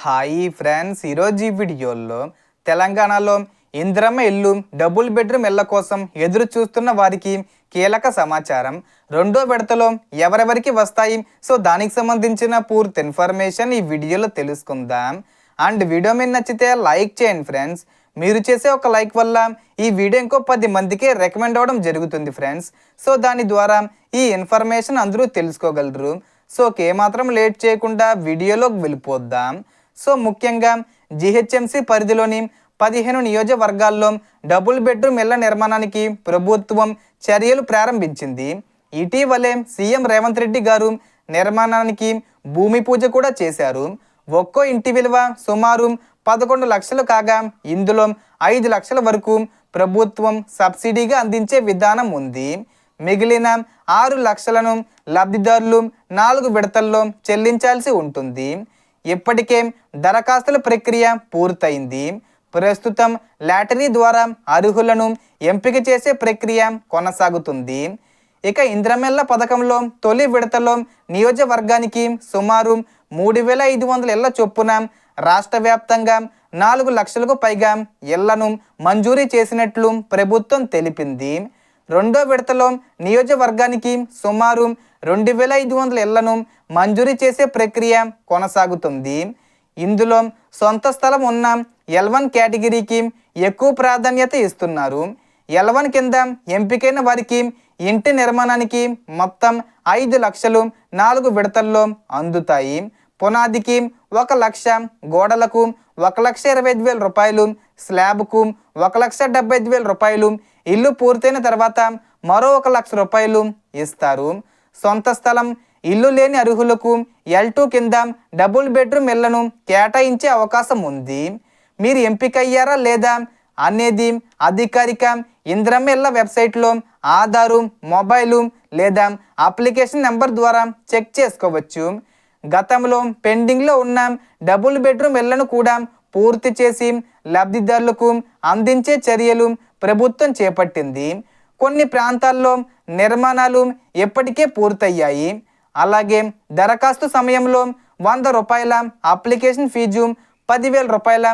Hi friends, ఈరోజు ఈ వీడియోలో తెలంగాణలో ఇందిరమ్మ ఇల్లు డబుల్ బెడ్రూమ్ ఇళ్ల కోసం ఎదురు చూస్తున్న వారికి కీలక సమాచారం. రెండో విడతలో ఎవరెవరికి వస్తాయి, సో దానికి సంబంధించిన పూర్తి ఇన్ఫర్మేషన్ ఈ వీడియోలో తెలుసుకుందాం. అండ్ వీడియో మీద నచ్చితే లైక్ చేయండి ఫ్రెండ్స్. మీరు చేసే ఒక లైక్ వల్ల ఈ వీడియో ఇంకో 10 మందికి రికమెండ్ అవ్వడం జరుగుతుంది ఫ్రెండ్స్. సో దాని ద్వారా ఈ ఇన్ఫర్మేషన్ అందరూ తెలుసుకోగలరు. సో ఏమాత్రం లేట్ చేయకుండా వీడియోలోకి వెళ్ళిపోద్దాం. సో ముఖ్యంగా జిహెచ్ఎంసి పరిధిలోని 15 నియోజకవర్గాల్లో డబుల్ బెడ్రూమ్ ఇళ్ల నిర్మాణానికి ప్రభుత్వం చర్యలు ప్రారంభించింది. ఇటీవలే సీఎం రేవంత్ రెడ్డి గారు నిర్మాణానికి భూమి పూజ కూడా చేశారు. ఒక్కో ఇంటి విలువ సుమారు 11 లక్షలు కాగా ఇందులో 5 లక్షల వరకు ప్రభుత్వం సబ్సిడీగా అందించే విధానం ఉంది. మిగిలిన 6 లక్షలను లబ్ధిదారులు 4 విడతల్లో చెల్లించాల్సి ఉంటుంది. ఇప్పటికే దరఖాస్తుల ప్రక్రియ పూర్తయింది. ప్రస్తుతం లాటరీ ద్వారా అర్హులను ఎంపిక చేసే ప్రక్రియ కొనసాగుతుంది. ఇక ఇందిరమ్మ పథకంలో తొలి విడతలో నియోజకవర్గానికి సుమారు 3,500 ఇళ్ల చొప్పున రాష్ట్ర వ్యాప్తంగా 4 లక్షలకు పైగా ఇళ్లను మంజూరీ చేసినట్లు ప్రభుత్వం తెలిపింది. రెండో విడతలో నియోజకవర్గానికి సుమారు 2,500 ఇళ్లను మంజూరీ చేసే ప్రక్రియ కొనసాగుతుంది. ఇందులో సొంత స్థలం ఉన్న L1 కేటగిరీకి ఎక్కువ ప్రాధాన్యత ఇస్తున్నారు. L1 కింద ఎంపికైన వారికి ఇంటి నిర్మాణానికి మొత్తం 5 లక్షలు 4 విడతల్లో అందుతాయి. పునాదికి 1 లక్ష, గోడలకు 1,25,000 రూపాయలు, స్లాబ్కు 1,75,000 రూపాయలు, ఇల్లు పూర్తయిన తర్వాత మరో 1 లక్ష రూపాయలు ఇస్తారు. సొంత స్థలం, ఇల్లు లేని అర్హులకు L2 కింద డబుల్ బెడ్రూమ్ ఇళ్లను కేటాయించే అవకాశం ఉంది. మీరు ఎంపికయ్యారా లేదా అనేది అధికారిక ఇందిరమ్మ ఇళ్ల వెబ్సైట్లో ఆధారు, మొబైలు లేదా అప్లికేషన్ నెంబర్ ద్వారా చెక్ చేసుకోవచ్చు. గతంలో పెండింగ్లో ఉన్న డబుల్ బెడ్రూమ్ ఇళ్లను కూడా పూర్తి చేసి లబ్ధిదారులకు అందించే చర్యలు ప్రభుత్వం చేపట్టింది. కొన్ని ప్రాంతాల్లో నిర్మాణాలు ఇప్పటికే పూర్తయ్యాయి. అలాగే దరఖాస్తు సమయంలో 100 రూపాయల అప్లికేషన్ ఫీజు, 10,000 రూపాయల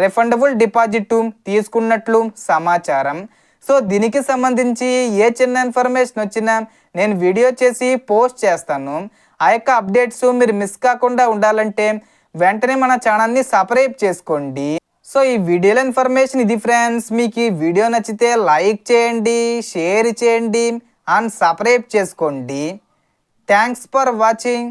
రిఫండబుల్ డిపాజిట్ తీసుకున్నట్లు సమాచారం. సో దీనికి సంబంధించి ఏ చిన్న ఇన్ఫర్మేషన్ వచ్చినా నేను వీడియో చేసి పోస్ట్ చేస్తాను. ఆ యొక్క అప్డేట్స్ మీరు మిస్ కాకుండా ఉండాలంటే వెంటనే మన ఛానల్ని సబ్స్క్రైబ్ చేసుకోండి. సో ఈ వీడియోలో ఇన్ఫర్మేషన్ ఇది ఫ్రెండ్స్. మీకు ఈ వీడియో నచ్చితే లైక్ చేయండి, షేర్ చేయండి అండ్ సబ్స్క్రైబ్ చేసుకోండి. Thanks for watching.